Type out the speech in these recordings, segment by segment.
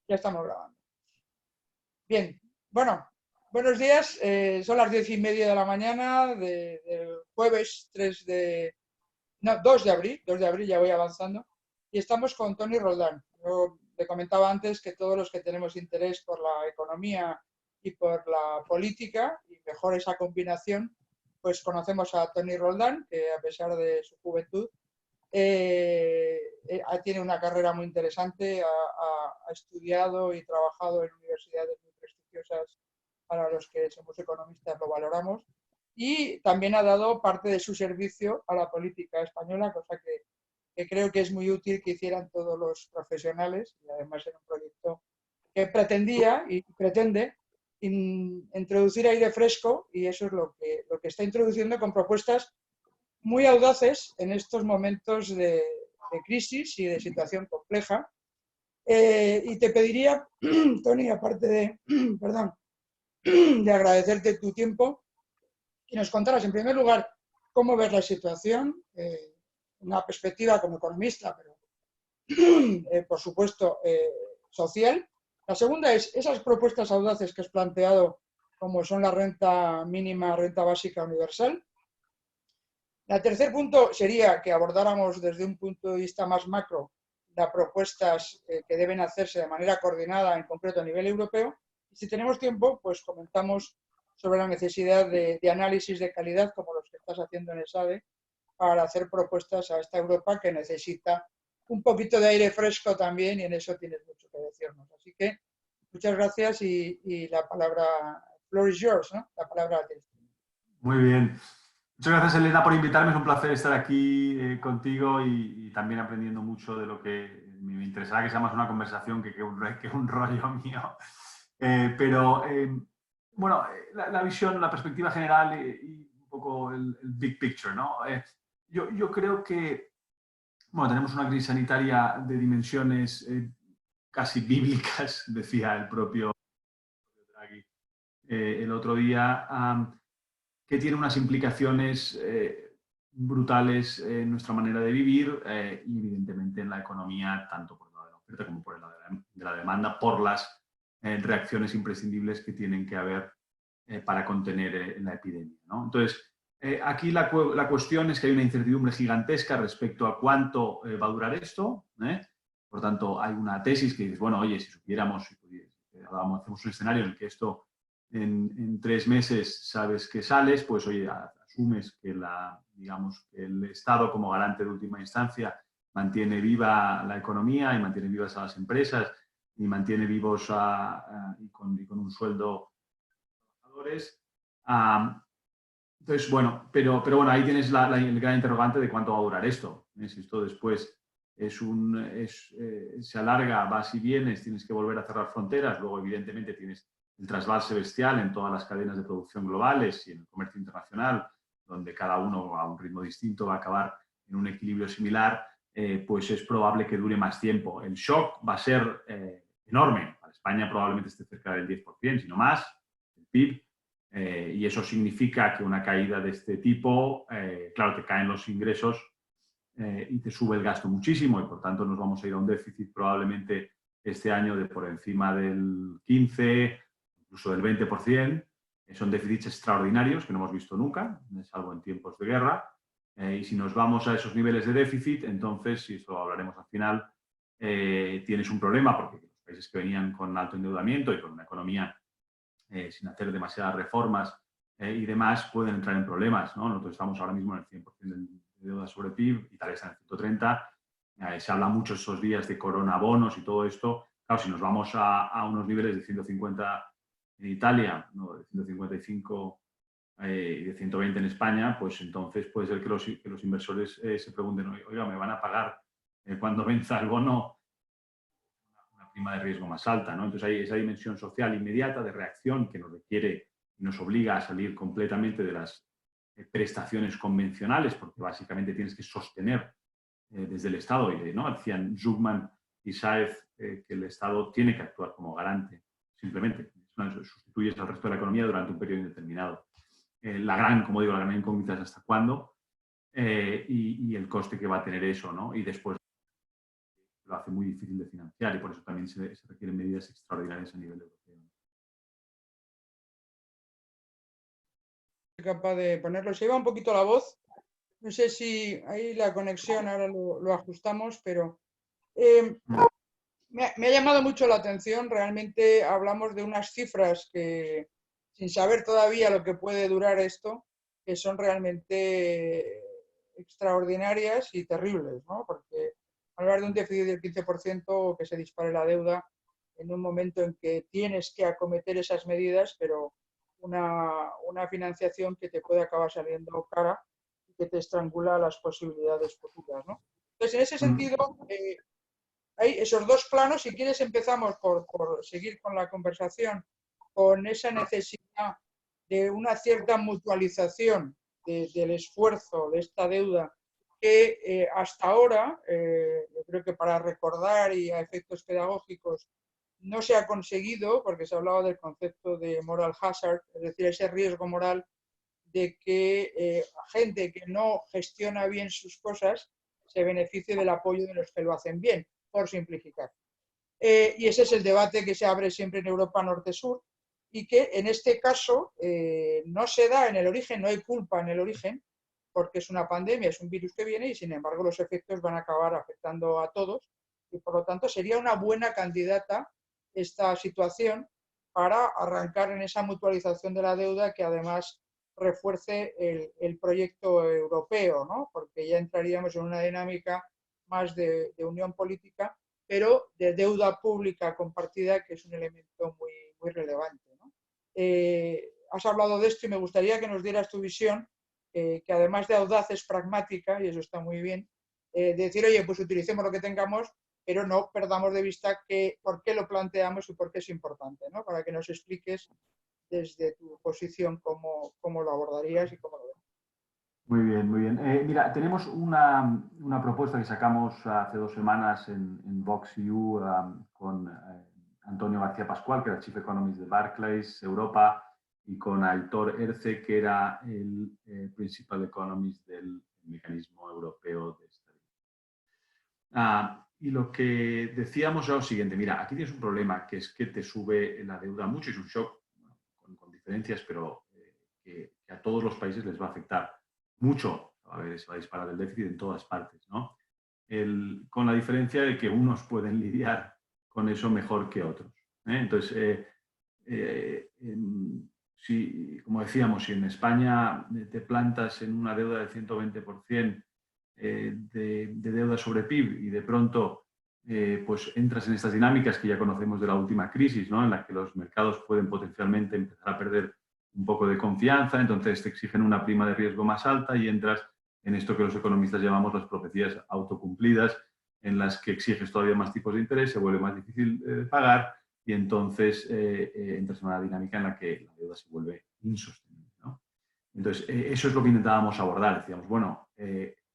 Ya estamos grabando. Bien, bueno, buenos días. Son las 10:30 de la mañana del jueves 2 de abril, 2 de abril, ya voy avanzando. Y estamos con Tony Roldán. Yo le comentaba antes que todos los que tenemos interés por la economía y por la política, y mejor esa combinación, pues conocemos a Tony Roldán, que a pesar de su juventud, tiene una carrera muy interesante, ha estudiado y trabajado en universidades muy prestigiosas para los que somos economistas, lo valoramos, y también ha dado parte de su servicio a la política española, cosa que creo que es muy útil que hicieran todos los profesionales, y además era un proyecto que pretendía y pretende introducir aire fresco, y eso es lo que está introduciendo con propuestas muy audaces en estos momentos de crisis y de situación compleja. Y te pediría, Tony, aparte de, perdón, de agradecerte tu tiempo, que nos contaras, en primer lugar, cómo ves la situación, una perspectiva como economista, pero por supuesto social. La segunda es esas propuestas audaces que has planteado, como son la renta mínima, renta básica universal. El tercer punto sería que abordáramos desde un punto de vista más macro las propuestas que deben hacerse de manera coordinada, en concreto a nivel europeo. Y si tenemos tiempo, pues comentamos sobre la necesidad de análisis de calidad, como los que estás haciendo en ESADE, para hacer propuestas a esta Europa que necesita un poquito de aire fresco también, y en eso tienes mucho que decirnos. Así que muchas gracias y la palabra, floor is yours, ¿no? La palabra a ti. Muy bien. Muchas gracias, Elena, por invitarme. Es un placer estar aquí contigo y también aprendiendo mucho de lo que me interesará que sea más una conversación que un rollo mío. Bueno, la visión, la perspectiva general y un poco el big picture, ¿no? Yo creo que, bueno, tenemos una crisis sanitaria de dimensiones casi bíblicas, decía el propio Draghi el otro día, que tiene unas implicaciones brutales en nuestra manera de vivir y evidentemente en la economía, tanto por el lado de la oferta como por el lado de la demanda, por las reacciones imprescindibles que tienen que haber para contener la epidemia, ¿no? Entonces, aquí la cuestión es que hay una incertidumbre gigantesca respecto a cuánto va a durar esto. Por tanto, hay una tesis que dice, bueno, oye, si supiéramos, hacemos un escenario en el que esto en 3 meses sabes que sales, pues oye, asumes que, digamos, que el Estado como garante de última instancia mantiene viva la economía y mantiene vivas a las empresas y mantiene vivos y con un sueldo a los trabajadores. Entonces, bueno, pero bueno, ahí tienes el gran interrogante de cuánto va a durar esto. Si esto después se alarga, vas y vienes, tienes que volver a cerrar fronteras, luego evidentemente tienes el trasvase bestial en todas las cadenas de producción globales y en el comercio internacional, donde cada uno a un ritmo distinto va a acabar en un equilibrio similar, pues es probable que dure más tiempo. El shock va a ser enorme. Para España probablemente esté cerca del 10%, sino más, el PIB. Y eso significa que una caída de este tipo, claro, te caen los ingresos y te sube el gasto muchísimo y por tanto nos vamos a ir a un déficit probablemente este año de por encima del 15%, incluso del 20%. Son déficits extraordinarios que no hemos visto nunca, salvo en tiempos de guerra. Y si nos vamos a esos niveles de déficit, entonces, y esto lo hablaremos al final, tienes un problema porque los países que venían con alto endeudamiento y con una economía sin hacer demasiadas reformas y demás, pueden entrar en problemas, ¿no? Nosotros estamos ahora mismo en el 100% de deuda sobre PIB, Italia está en el 130%, se habla mucho esos días de coronabonos y todo esto. Claro, si nos vamos a unos niveles de 150 en Italia, ¿no? De 155 y de 120 en España, pues entonces puede ser que los inversores se pregunten, oiga, ¿me van a pagar cuando venza el bono una prima de riesgo más alta, ¿no? Entonces hay esa dimensión social inmediata de reacción que nos requiere y nos obliga a salir completamente de las prestaciones convencionales, porque básicamente tienes que sostener desde el Estado, ¿no? Decían Zuckman y Saez que el Estado tiene que actuar como garante, simplemente. Sustituyes al resto de la economía durante un periodo indeterminado. Como digo, la gran incógnita es hasta cuándo y el coste que va a tener eso, ¿no? Y después lo hace muy difícil de financiar y por eso también se requieren medidas extraordinarias a nivel europeo. Capaz de ponerlo. Se iba un poquito la voz. No sé si ahí la conexión ahora lo ajustamos, pero me ha llamado mucho la atención. Realmente hablamos de unas cifras que, sin saber todavía lo que puede durar esto, que son realmente extraordinarias y terribles, ¿no? Porque hablar de un déficit del 15% o que se dispare la deuda en un momento en que tienes que acometer esas medidas, pero una financiación que te puede acabar saliendo cara y que te estrangula las posibilidades futuras, ¿no? Entonces, en ese sentido, hay esos dos planos. Si quieres, empezamos por seguir con la conversación, con esa necesidad de una cierta mutualización del esfuerzo de esta deuda que hasta ahora, yo creo que para recordar y a efectos pedagógicos, no se ha conseguido, porque se ha hablado del concepto de moral hazard, es decir, ese riesgo moral de que gente que no gestiona bien sus cosas se beneficie del apoyo de los que lo hacen bien, por simplificar. Y ese es el debate que se abre siempre en Europa norte-sur y que en este caso no se da en el origen, no hay culpa en el origen, porque es una pandemia, es un virus que viene y sin embargo los efectos van a acabar afectando a todos y por lo tanto sería una buena candidata esta situación para arrancar en esa mutualización de la deuda que además refuerce el proyecto europeo, ¿no? Porque ya entraríamos en una dinámica más de unión política, pero de deuda pública compartida, que es un elemento muy, muy relevante, ¿no? Has hablado de esto y me gustaría que nos dieras tu visión, que además de audaz es pragmática, y eso está muy bien, de decir, oye, pues utilicemos lo que tengamos, pero no perdamos de vista por qué lo planteamos y por qué es importante, ¿no? Para que nos expliques desde tu posición cómo lo abordarías y cómo lo ves. Muy bien, muy bien. Mira, tenemos una propuesta que sacamos hace 2 semanas en VoxEU con Antonio García Pascual, que era Chief Economist de Barclays Europa, y con Aitor Erce, que era el Principal Economist del Mecanismo Europeo de Estabilidad. Y lo que decíamos era lo siguiente: mira, aquí tienes un problema, que es que te sube la deuda mucho, es un shock, con diferencias, pero que a todos los países les va a afectar mucho. A ver, se va a disparar el déficit en todas partes, ¿no? Con la diferencia de que unos pueden lidiar con eso mejor que otros, ¿eh? Entonces, como decíamos, si en España te plantas en una deuda del 120% de deuda sobre PIB y de pronto pues entras en estas dinámicas que ya conocemos de la última crisis, ¿no? En la que los mercados pueden potencialmente empezar a perder un poco de confianza, entonces te exigen una prima de riesgo más alta y entras en esto que los economistas llamamos las profecías autocumplidas, en las que exiges todavía más tipos de interés, se vuelve más difícil de pagar y entonces entras en una dinámica en la que la deuda se vuelve insostenible, ¿no? Entonces, eso es lo que intentábamos abordar. Decíamos, bueno,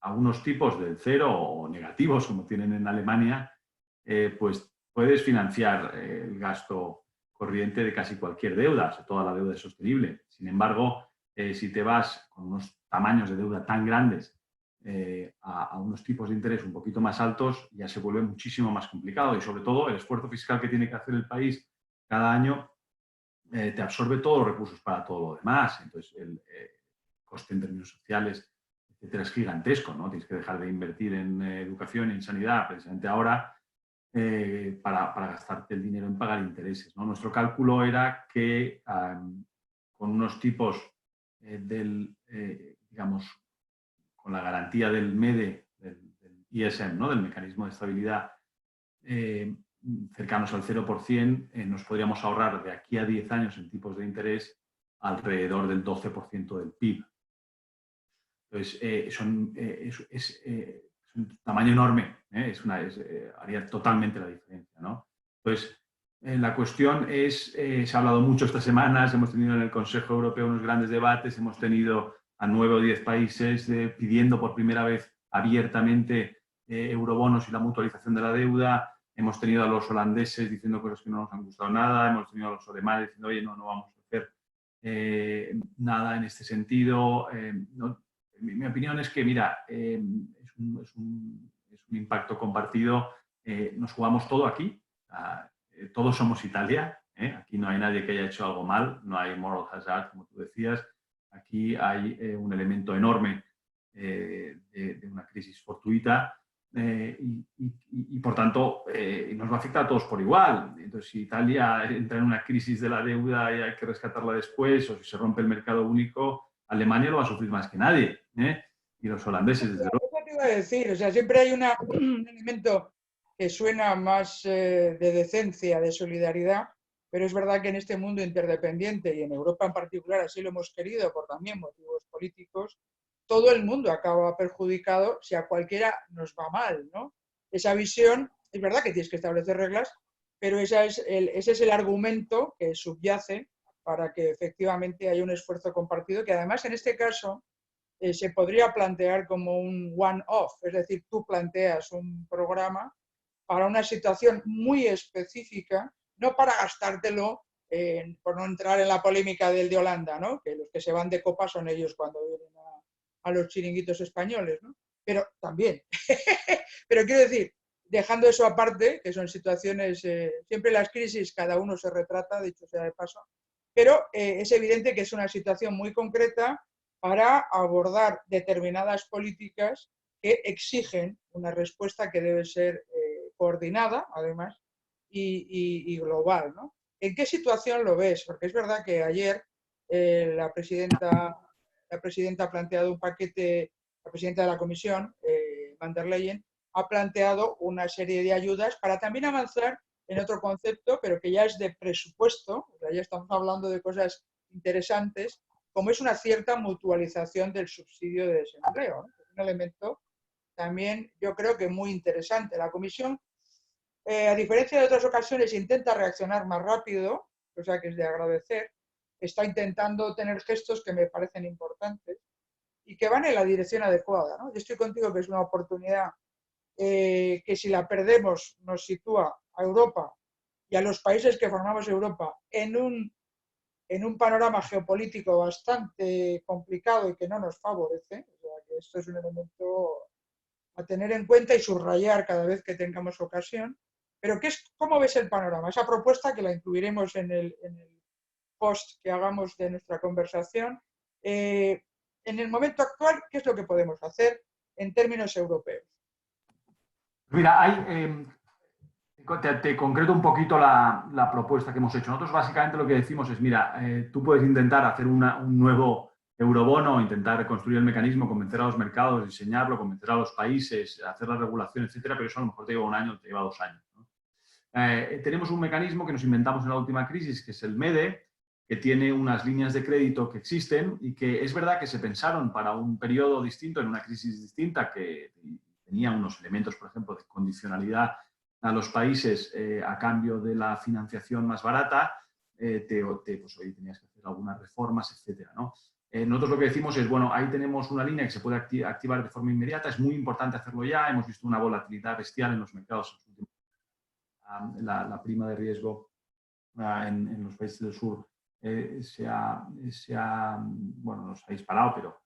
algunos tipos del cero o negativos, como tienen en Alemania, pues puedes financiar el gasto corriente de casi cualquier deuda, o sea, toda la deuda es sostenible. Sin embargo, si te vas con unos tamaños de deuda tan grandes a unos tipos de interés un poquito más altos, ya se vuelve muchísimo más complicado y sobre todo el esfuerzo fiscal que tiene que hacer el país cada año te absorbe todos los recursos para todo lo demás. Entonces, el coste en términos sociales, etcétera, es gigantesco, ¿no? Tienes que dejar de invertir en educación y en sanidad precisamente ahora para gastarte el dinero en pagar intereses, ¿no? Nuestro cálculo era que con unos tipos digamos, con la garantía del MEDE, del ISM, ¿no? Del mecanismo de estabilidad, cercanos al 0%, nos podríamos ahorrar de aquí a 10 años en tipos de interés alrededor del 12% del PIB. Entonces, es un tamaño enorme, haría totalmente la diferencia, ¿no? Entonces, la cuestión es, se ha hablado mucho estas semanas, hemos tenido en el Consejo Europeo unos grandes debates, hemos tenido a 9 o 10 países pidiendo por primera vez abiertamente eurobonos y la mutualización de la deuda. Hemos tenido a los holandeses diciendo cosas que no nos han gustado nada, hemos tenido a los alemanes diciendo, oye, no vamos a hacer nada en este sentido. Mi opinión es que, mira, es un impacto compartido nos jugamos todo aquí. Todos somos Italia. Aquí no hay nadie que haya hecho algo mal, no hay moral hazard, como tú decías. Aquí hay un elemento enorme de una crisis fortuita y por tanto, nos va a afectar a todos por igual. Entonces, si Italia entra en una crisis de la deuda y hay que rescatarla después, o si se rompe el mercado único, Alemania lo va a sufrir más que nadie. Y los holandeses, desde luego. Eso te iba a decir, o sea, siempre hay un elemento que suena más de decencia, de solidaridad, pero es verdad que en este mundo interdependiente y en Europa en particular así lo hemos querido por también motivos políticos, todo el mundo acaba perjudicado si a cualquiera nos va mal, ¿no? Esa visión, es verdad que tienes que establecer reglas, pero ese es el argumento que subyace para que efectivamente haya un esfuerzo compartido, que además en este caso se podría plantear como un one-off, es decir, tú planteas un programa para una situación muy específica, no para gastártelo, por no entrar en la polémica del de Holanda, ¿no? Que los que se van de copa son ellos cuando vienen a los chiringuitos españoles, ¿no? Pero también, pero quiero decir, dejando eso aparte, que son situaciones, siempre las crisis cada uno se retrata, dicho sea de paso, pero es evidente que es una situación muy concreta para abordar determinadas políticas que exigen una respuesta que debe ser coordinada, además, y global, ¿no? ¿En qué situación lo ves? Porque es verdad que ayer la presidenta ha planteado un paquete, la presidenta de la Comisión, van der Leyen, ha planteado una serie de ayudas para también avanzar en otro concepto, pero que ya es de presupuesto, o sea, ya estamos hablando de cosas interesantes, como es una cierta mutualización del subsidio de desempleo, ¿no? Es un elemento también, yo creo que muy interesante. La Comisión, a diferencia de otras ocasiones, intenta reaccionar más rápido, cosa que es de agradecer, está intentando tener gestos que me parecen importantes y que van en la dirección adecuada, ¿no? Yo estoy contigo que es una oportunidad que si la perdemos nos sitúa a Europa y a los países que formamos Europa en un panorama geopolítico bastante complicado y que no nos favorece. O sea, que esto es un elemento a tener en cuenta y subrayar cada vez que tengamos ocasión. Pero ¿cómo ves el panorama? Esa propuesta que la incluiremos en el post que hagamos de nuestra conversación. En el momento actual, ¿qué es lo que podemos hacer en términos europeos? Mira, te concreto un poquito la propuesta que hemos hecho. Nosotros básicamente lo que decimos es, mira, tú puedes intentar hacer un nuevo eurobono, intentar construir el mecanismo, convencer a los mercados, diseñarlo, convencer a los países, hacer la regulación, etcétera, pero eso a lo mejor te lleva un año, te lleva 2 años, ¿no? Tenemos un mecanismo que nos inventamos en la última crisis, que es el MEDE, que tiene unas líneas de crédito que existen y que es verdad que se pensaron para un periodo distinto, en una crisis distinta, que tenía unos elementos, por ejemplo, de condicionalidad a los países a cambio de la financiación más barata, pues hoy tenías que hacer algunas reformas, etcétera, ¿no? Nosotros lo que decimos es, bueno, ahí tenemos una línea que se puede activar de forma inmediata, es muy importante hacerlo ya, hemos visto una volatilidad bestial en los mercados en los últimos años. La prima de riesgo en los países del sur bueno, nos ha disparado, pero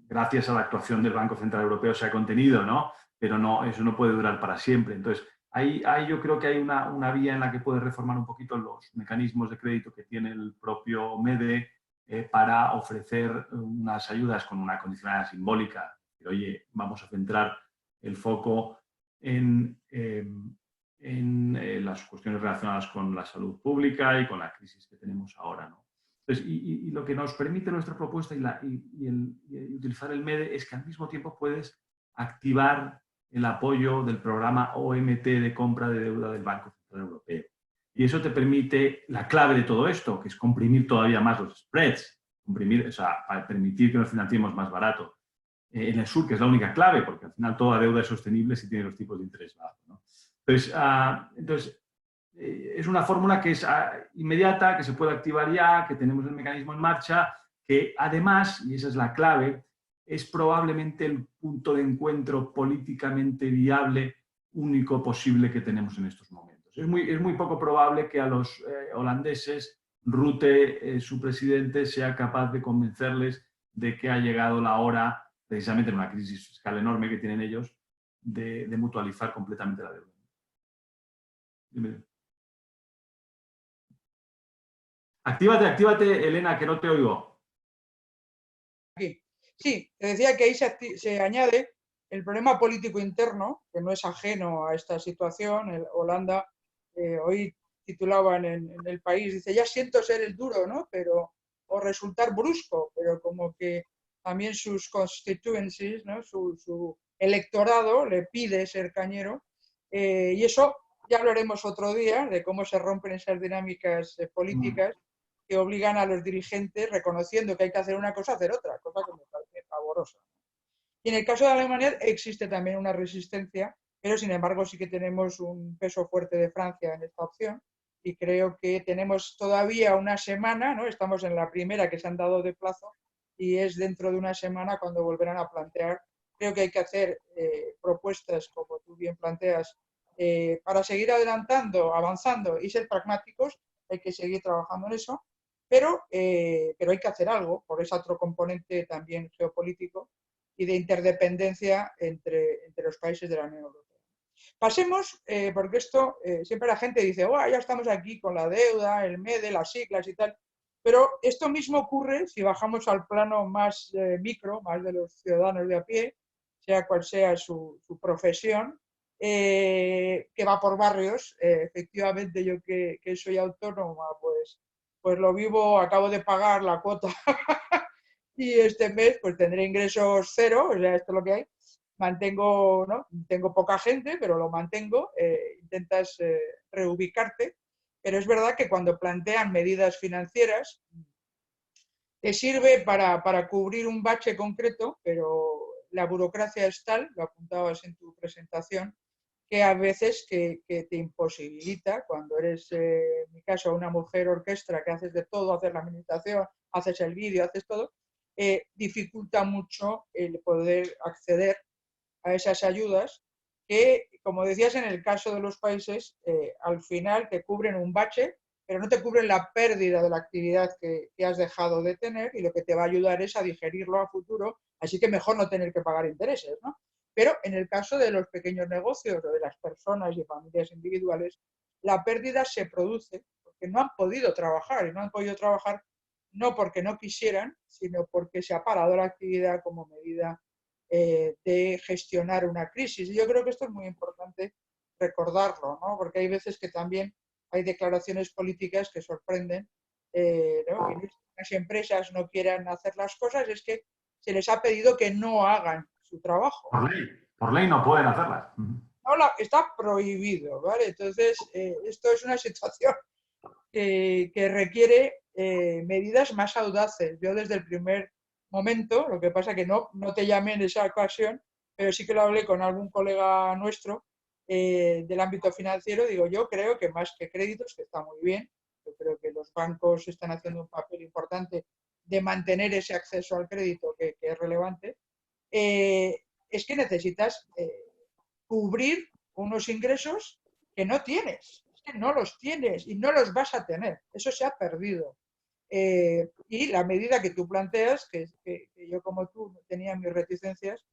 gracias a la actuación del Banco Central Europeo se ha contenido, ¿no? Pero no, eso no puede durar para siempre. Entonces, ahí yo creo que hay una vía en la que puede reformar un poquito los mecanismos de crédito que tiene el propio MEDE para ofrecer unas ayudas con una condicionalidad simbólica. Pero, oye, vamos a centrar el foco en las cuestiones relacionadas con la salud pública y con la crisis que tenemos ahora, ¿no? Entonces, y lo que nos permite nuestra propuesta y utilizar el MEDE es que al mismo tiempo puedes activar el apoyo del programa OMT de compra de deuda del Banco Central Europeo. Y eso te permite la clave de todo esto, que es comprimir todavía más los spreads, o sea, para permitir que nos financiemos más barato. En el sur, que es la única clave, porque al final toda deuda es sostenible si tiene los tipos de interés bajos, ¿no? Entonces es una fórmula que es inmediata, que se puede activar ya, que tenemos el mecanismo en marcha, que además, y esa es la clave, es probablemente el punto de encuentro políticamente viable único posible que tenemos en estos momentos. Es muy poco probable que a los holandeses Rutte, su presidente, sea capaz de convencerles de que ha llegado la hora, precisamente en una crisis fiscal enorme que tienen ellos, de mutualizar completamente la deuda. Dime. Actívate, Elena, que no te oigo. Aquí. Sí, te decía que ahí se añade el problema político interno, que no es ajeno a esta situación. Holanda, hoy titulaban en El País, dice, ya siento ser el duro, ¿no? Pero, o resultar brusco, pero como que también sus constituencies, ¿no? Su electorado le pide ser cañero. Y eso ya hablaremos otro día, de cómo se rompen esas dinámicas políticas que obligan a los dirigentes, reconociendo que hay que hacer una cosa, a hacer otra, cosa que me parece pavorosa. Y en el caso de Alemania existe también una resistencia, pero sin embargo sí que tenemos un peso fuerte de Francia en esta opción y creo que tenemos todavía una semana, ¿no? Estamos en la primera que se han dado de plazo y es dentro de una semana cuando volverán a plantear. Creo que hay que hacer propuestas, como tú bien planteas, para seguir adelantando, avanzando y ser pragmáticos. Hay que seguir trabajando en eso, pero hay que hacer algo por ese otro componente también geopolítico y de interdependencia entre los países de la Unión Europea. Pasemos, porque esto siempre la gente dice, oh, ya estamos aquí con la deuda, el MEDE, las siglas y tal, pero esto mismo ocurre si bajamos al plano más micro, más de los ciudadanos de a pie, sea cual sea su profesión, que va por barrios. Efectivamente, yo que soy autónoma, pues lo vivo, acabo de pagar la cuota y este mes pues tendré ingresos cero, o sea, esto es lo que hay. Mantengo, ¿no? Tengo poca gente, pero lo mantengo, intentas reubicarte, pero es verdad que cuando plantean medidas financieras te sirve para cubrir un bache concreto, pero la burocracia es tal, lo apuntabas en tu presentación, que a veces que te imposibilita, cuando eres, en mi caso, una mujer orquestra que haces de todo, haces la administración, haces el vídeo, haces todo, dificulta mucho el poder acceder a esas ayudas que, como decías, en el caso de los países, al final te cubren un bache, pero no te cubren la pérdida de la actividad que has dejado de tener y lo que te va a ayudar es a digerirlo a futuro, así que mejor no tener que pagar intereses, ¿no? Pero en el caso de los pequeños negocios o de las personas y familias individuales, la pérdida se produce porque no han podido trabajar y no han podido trabajar no porque no quisieran, sino porque se ha parado la actividad como medida de gestionar una crisis. Y yo creo que esto es muy importante recordarlo, ¿no? Porque hay veces que también hay declaraciones políticas que sorprenden, ¿no? Y las empresas no quieran hacer las cosas, es que se les ha pedido que no hagan su trabajo. Por ley no pueden hacerlas. No, está prohibido, ¿vale? Entonces, esto es una situación que requiere medidas más audaces. Yo desde el primer momento, lo que pasa que no te llamé en esa ocasión, pero sí que lo hablé con algún colega nuestro del ámbito financiero, digo, yo creo que más que créditos, que está muy bien, yo creo que los bancos están haciendo un papel importante de mantener ese acceso al crédito que es relevante, es que necesitas cubrir unos ingresos que no tienes, es que no los tienes y no los vas a tener, eso se ha perdido. Y la medida que tú planteas, que yo como tú tenía mis reticencias,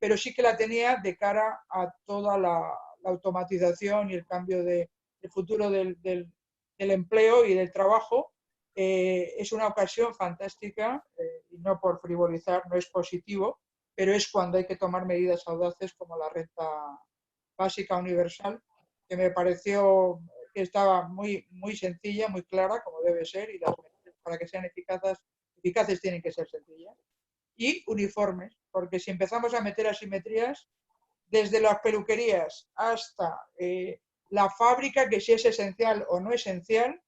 pero sí que la tenía de cara a toda la automatización y el cambio de futuro del empleo y del trabajo. Es una ocasión fantástica y no por frivolizar, no es positivo, pero es cuando hay que tomar medidas audaces como la renta básica universal, que me pareció que estaba muy sencilla, muy clara, como debe ser, y las medidas para que sean eficaces tienen que ser sencillas, y uniformes, porque si empezamos a meter asimetrías, desde las peluquerías hasta la fábrica, que si es esencial o no esencial,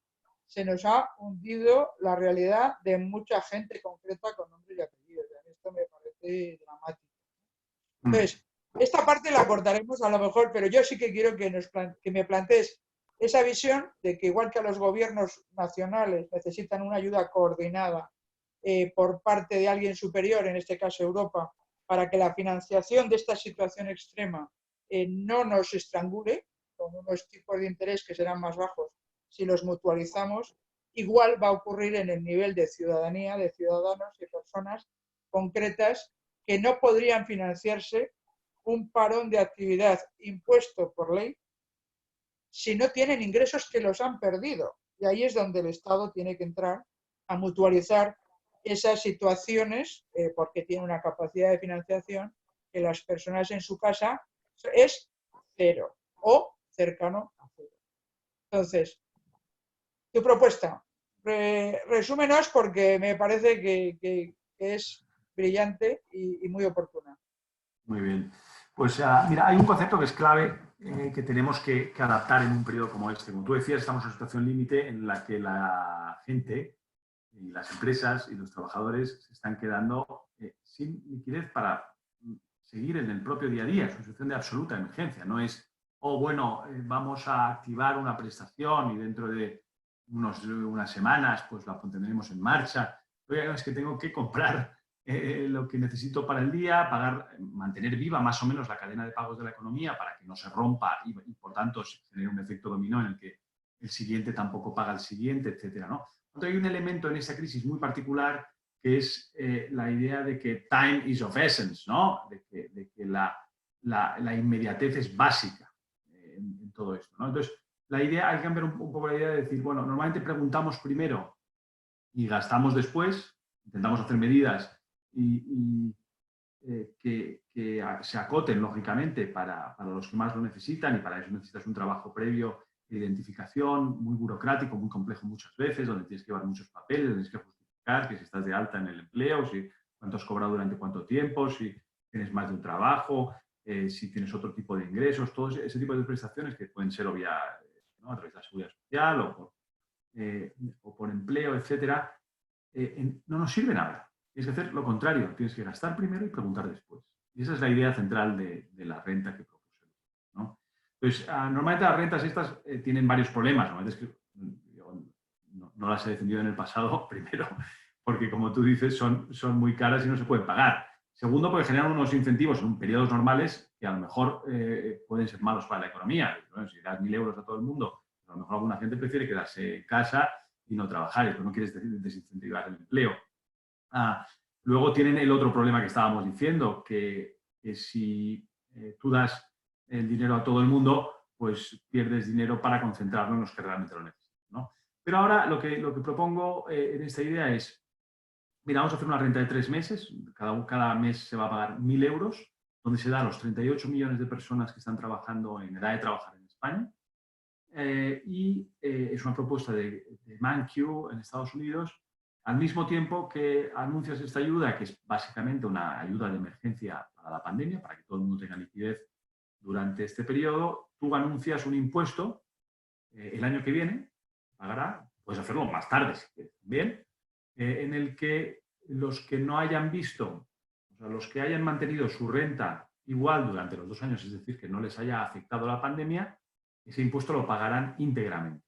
se nos ha hundido la realidad de mucha gente concreta con nombres y apellidos. Esto me parece dramático. Entonces, esta parte la cortaremos a lo mejor, pero yo sí que quiero que me plantees esa visión de que igual que a los gobiernos nacionales necesitan una ayuda coordinada por parte de alguien superior, en este caso Europa, para que la financiación de esta situación extrema no nos estrangule con unos tipos de interés que serán más bajos si los mutualizamos, igual va a ocurrir en el nivel de ciudadanía, de ciudadanos y personas concretas que no podrían financiarse un parón de actividad impuesto por ley si no tienen ingresos que los han perdido. Y ahí es donde el Estado tiene que entrar a mutualizar esas situaciones, porque tiene una capacidad de financiación que las personas en su casa es cero o cercano a cero. Entonces, tu propuesta, resúmenos porque me parece que es brillante y muy oportuna. Muy bien. Pues mira, hay un concepto que es clave que tenemos que adaptar en un periodo como este. Como tú decías, estamos en una situación límite en la que la gente y las empresas y los trabajadores se están quedando sin liquidez para seguir en el propio día a día. Es una situación de absoluta emergencia. No es, oh, bueno, vamos a activar una prestación y dentro de unas semanas pues la pondremos en marcha. Oiga, es que tengo que comprar lo que necesito para el día, pagar, mantener viva más o menos la cadena de pagos de la economía para que no se rompa y por tanto se genere un efecto dominó en el que el siguiente tampoco paga al siguiente, etcétera, ¿no? Entonces hay un elemento en esta crisis muy particular que es la idea de que time is of essence, ¿no? De que la inmediatez es básica en todo esto, ¿no? Entonces, la idea, hay que cambiar un poco la idea de decir, bueno, normalmente preguntamos primero y gastamos después, intentamos hacer medidas que se acoten, lógicamente, para los que más lo necesitan y para eso necesitas un trabajo previo de identificación muy burocrático, muy complejo muchas veces, donde tienes que llevar muchos papeles, tienes que justificar que si estás de alta en el empleo, si cuánto has cobrado durante cuánto tiempo, si tienes más de un trabajo, si tienes otro tipo de ingresos, todo ese tipo de prestaciones que pueden ser obvia, ¿no? A través de la seguridad social o por empleo, etcétera, no nos sirve nada. Tienes que hacer lo contrario, tienes que gastar primero y preguntar después. Y esa es la idea central de la renta que propusimos, ¿no? Entonces, normalmente las rentas estas tienen varios problemas. Es que yo no las he defendido en el pasado, primero, porque como tú dices, son muy caras y no se pueden pagar. Segundo, porque generan unos incentivos en periodos normales que a lo mejor pueden ser malos para la economía. Bueno, si das 1.000 euros a todo el mundo, a lo mejor alguna gente prefiere quedarse en casa y no trabajar, y pues no quieres desincentivar el empleo. Luego tienen el otro problema que estábamos diciendo, que si tú das el dinero a todo el mundo, pues pierdes dinero para concentrarlo en los que realmente lo necesitan, ¿no? Pero ahora lo que propongo en esta idea es, mira, vamos a hacer una renta de 3 meses, cada mes se va a pagar 1.000 euros, donde se da a los 38 millones de personas que están trabajando en edad de trabajar en España. Es una propuesta de ManQ en Estados Unidos, al mismo tiempo que anuncias esta ayuda, que es básicamente una ayuda de emergencia para la pandemia, para que todo el mundo tenga liquidez durante este periodo. Tú anuncias un impuesto el año que viene, pagará, puedes hacerlo más tarde si quieres, bien, en el que los que no hayan visto, o sea, los que hayan mantenido su renta igual durante los 2 años, es decir, que no les haya afectado la pandemia, ese impuesto lo pagarán íntegramente.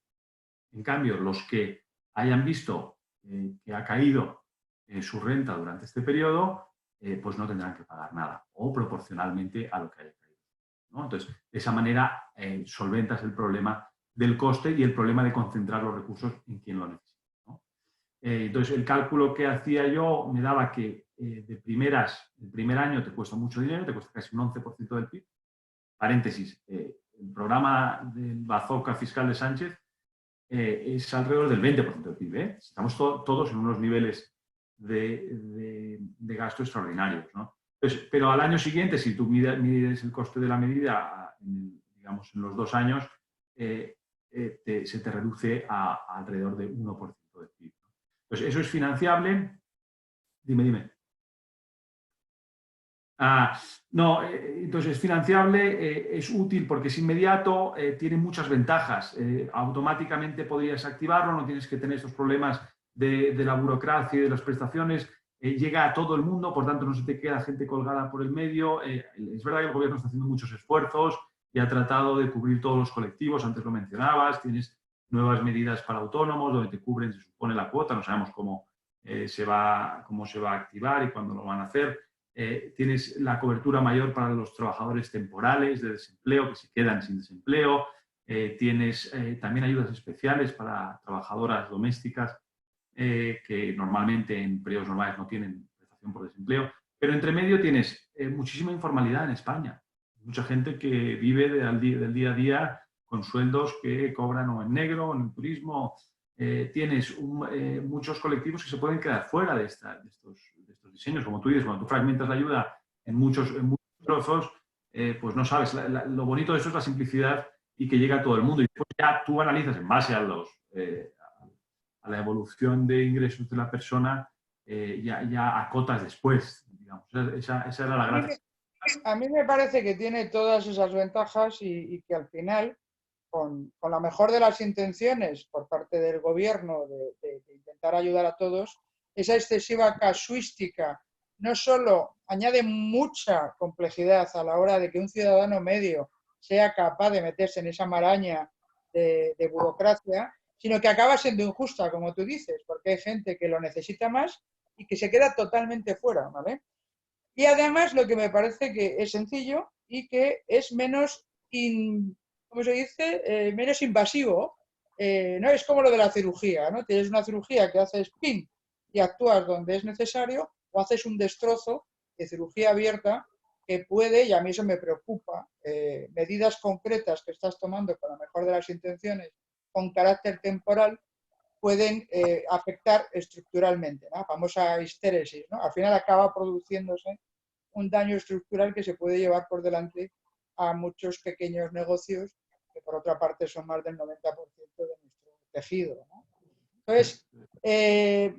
En cambio, los que hayan visto que ha caído su renta durante este periodo, pues no tendrán que pagar nada o proporcionalmente a lo que haya caído, ¿no? Entonces, de esa manera solventas el problema del coste y el problema de concentrar los recursos en quien lo necesita, ¿no? Entonces, el cálculo que hacía yo me daba que de primeras, el primer año te cuesta mucho dinero, te cuesta casi un 11% del PIB. Paréntesis, el programa del bazooka fiscal de Sánchez es alrededor del 20% del PIB. Estamos todos en unos niveles de gasto extraordinarios, ¿no? Entonces, pero al año siguiente, si tú mides el coste de la medida, digamos, en los 2 años, se te reduce a alrededor de 1% del PIB. Entonces, eso es financiable. Dime. No, entonces es financiable, es útil porque es inmediato, tiene muchas ventajas. Automáticamente podrías activarlo, no tienes que tener estos problemas de la burocracia y de las prestaciones. Llega a todo el mundo, por tanto no se te queda gente colgada por el medio. Es verdad que el gobierno está haciendo muchos esfuerzos y ha tratado de cubrir todos los colectivos, antes lo mencionabas, tienes nuevas medidas para autónomos donde te cubren, se supone, la cuota, no sabemos cómo se va a activar y cuándo lo van a hacer. Tienes la cobertura mayor para los trabajadores temporales de desempleo que se quedan sin desempleo. Tienes también ayudas especiales para trabajadoras domésticas que normalmente en periodos normales no tienen prestación por desempleo. Pero entre medio tienes muchísima informalidad en España. mucha gente que vive del día a día con sueldos que cobran o en negro o en el turismo. Tienes muchos colectivos que se pueden quedar fuera de estos diseños. Como tú dices, cuando tú fragmentas la ayuda en muchos trozos, pues no sabes. Lo bonito de eso es la simplicidad y que llega a todo el mundo. Y después ya tú analizas en base a la evolución de ingresos de la persona, ya acotas después, digamos. Esa era la A mí gracia. a mí me parece que tiene todas esas ventajas y que al final, con la mejor de las intenciones por parte del gobierno de intentar ayudar a todos, esa excesiva casuística no solo añade mucha complejidad a la hora de que un ciudadano medio sea capaz de meterse en esa maraña de burocracia, sino que acaba siendo injusta, como tú dices, porque hay gente que lo necesita más y que se queda totalmente fuera, ¿vale? Y además lo que me parece que es sencillo y que es menos, ¿cómo se dice? Menos invasivo. No es como lo de la cirugía, ¿no? Tienes una cirugía que haces pin y actúas donde es necesario, o haces un destrozo de cirugía abierta que puede, y a mí eso me preocupa, medidas concretas que estás tomando con la mejor de las intenciones, con carácter temporal, pueden afectar estructuralmente, ¿no? La famosa histéresis, ¿no? Al final acaba produciéndose un daño estructural que se puede llevar por delante a muchos pequeños negocios, que por otra parte son más del 90% de nuestro tejido, ¿no? Entonces,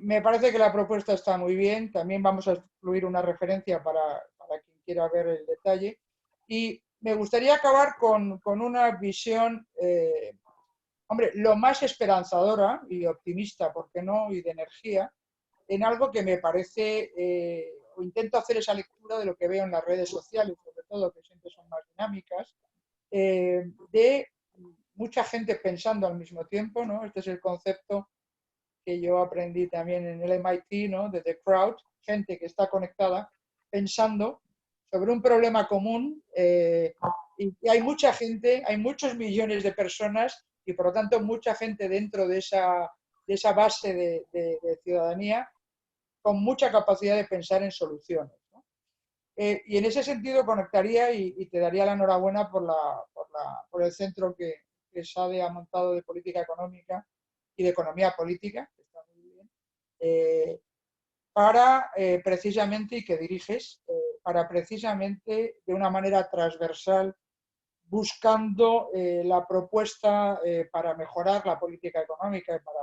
me parece que la propuesta está muy bien. También vamos a incluir una referencia para quien quiera ver el detalle. Y me gustaría acabar con una visión, hombre, lo más esperanzadora y optimista, ¿por qué no?, y de energía, en algo que me parece, o intento hacer esa lectura de lo que veo en las redes sociales, sobre todo, que siempre son más dinámicas, de mucha gente pensando al mismo tiempo, ¿no? Este es el concepto que yo aprendí también en el MIT, ¿no? De The Crowd, gente que está conectada pensando sobre un problema común, y hay mucha gente, hay muchos millones de personas y por lo tanto mucha gente dentro de esa base de ciudadanía con mucha capacidad de pensar en soluciones, ¿no? Y en ese sentido conectaría y te daría la enhorabuena por el centro que SADE ha montado de política económica y de economía política, que está muy bien, para precisamente, y que diriges, para precisamente de una manera transversal, buscando la propuesta para mejorar la política económica y para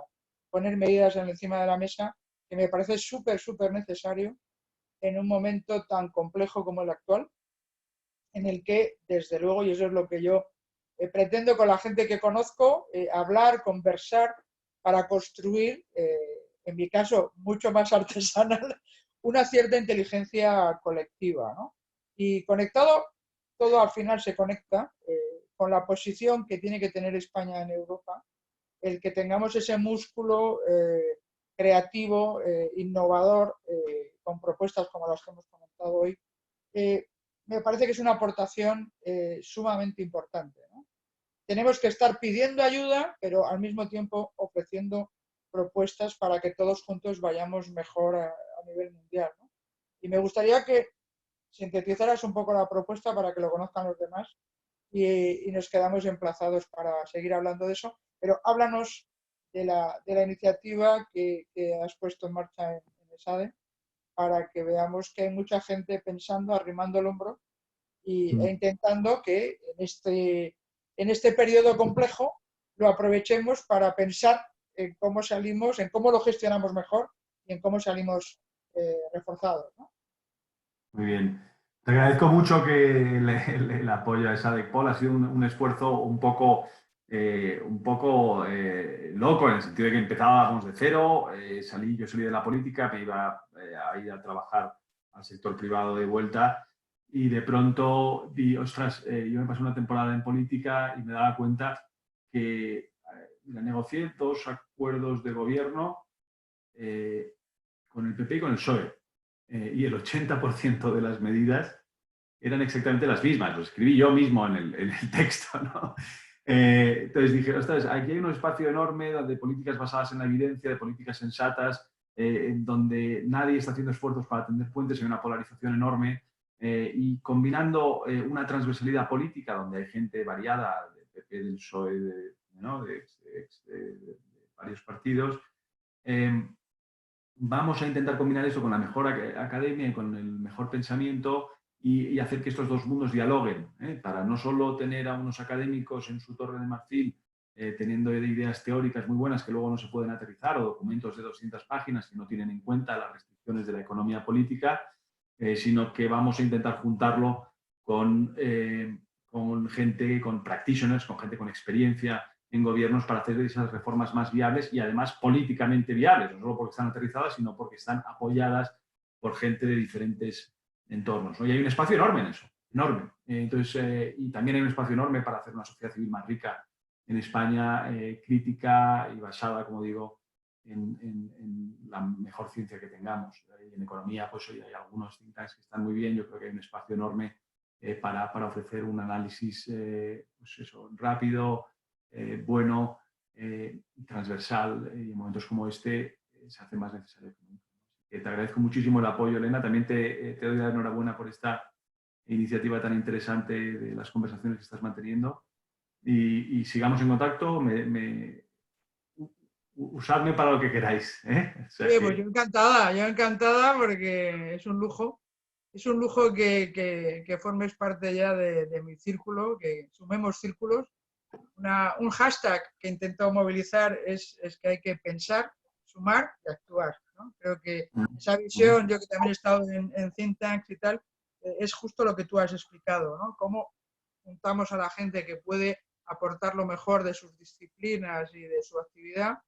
poner medidas encima de la mesa, que me parece súper, súper necesario en un momento tan complejo como el actual, en el que, desde luego, y eso es lo que yo pretendo con la gente que conozco, hablar, conversar, para construir, en mi caso, mucho más artesanal, una cierta inteligencia colectiva, ¿no? Y conectado, todo al final se conecta con la posición que tiene que tener España en Europa, el que tengamos ese músculo creativo, innovador, con propuestas como las que hemos comentado hoy, me parece que es una aportación sumamente importante, ¿no? Tenemos que estar pidiendo ayuda, pero al mismo tiempo ofreciendo propuestas para que todos juntos vayamos mejor a nivel mundial, ¿no? Y me gustaría que sintetizaras un poco la propuesta para que lo conozcan los demás y nos quedamos emplazados para seguir hablando de eso. Pero háblanos de la iniciativa que has puesto en marcha en ESADE, para que veamos que hay mucha gente pensando, arrimando el hombro e intentando que en este periodo complejo lo aprovechemos para pensar en cómo salimos, en cómo lo gestionamos mejor y en cómo salimos reforzados, ¿no? Muy bien. Te agradezco mucho que el apoyo a esa de Paul. Ha sido un esfuerzo un poco loco, en el sentido de que empezábamos de cero. Yo salí de la política, me iba a ir a trabajar al sector privado de vuelta y de pronto ostras, yo me pasé una temporada en política y me daba cuenta que negocié 2 acuerdos de gobierno con el PP y con el PSOE. Y el 80% de las medidas eran exactamente las mismas. Lo escribí yo mismo en el texto, ¿no? Entonces dije, ostras, aquí hay un espacio enorme de políticas basadas en la evidencia, de políticas sensatas, en donde nadie está haciendo esfuerzos para tender puentes, hay una polarización enorme. y combinando una transversalidad política donde hay gente variada, del PP, del PSOE, ¿no? de varios partidos, vamos a intentar combinar eso con la mejor academia y con el mejor pensamiento y hacer que estos dos mundos dialoguen, para no solo tener a unos académicos en su torre de marfil teniendo ideas teóricas muy buenas que luego no se pueden aterrizar o documentos de 200 páginas que no tienen en cuenta las restricciones de la economía política, sino que vamos a intentar juntarlo con gente, con practitioners, con gente con experiencia en gobiernos para hacer esas reformas más viables y además políticamente viables, no solo porque están aterrizadas, sino porque están apoyadas por gente de diferentes entornos, ¿no? Y hay un espacio enorme en eso, enorme. Entonces, y también hay un espacio enorme para hacer una sociedad civil más rica en España, crítica y basada, como digo, en la mejor ciencia que tengamos. En economía, pues hoy hay algunos think tanks que están muy bien, yo creo que hay un espacio enorme para ofrecer un análisis pues eso, rápido, bueno, transversal, y en momentos como este se hace más necesario que nunca. Te agradezco muchísimo el apoyo, Elena. También te doy la enhorabuena por esta iniciativa tan interesante de las conversaciones que estás manteniendo. Y sigamos en contacto. Usadme para lo que queráis. O sea Oye, pues yo encantada porque es un lujo. Es un lujo que formes parte ya de mi círculo, que sumemos círculos. Un hashtag que intento movilizar es que hay que pensar, sumar y actuar, ¿no? Creo que esa visión, yo que también he estado en think tanks y tal, es justo lo que tú has explicado, ¿no? Cómo juntamos a la gente que puede aportar lo mejor de sus disciplinas y de su actividad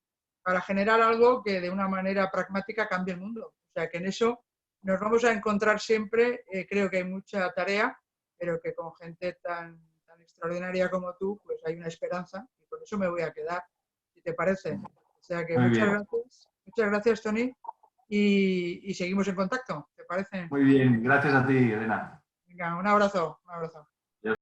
para generar algo que de una manera pragmática cambie el mundo. O sea, que en eso nos vamos a encontrar siempre. Creo que hay mucha tarea, pero que con gente tan extraordinaria como tú, pues hay una esperanza y por eso me voy a quedar, si te parece. O sea que muchas gracias, Tony, y seguimos en contacto, ¿te parece? Muy bien, gracias a ti, Elena. Venga, un abrazo, un abrazo.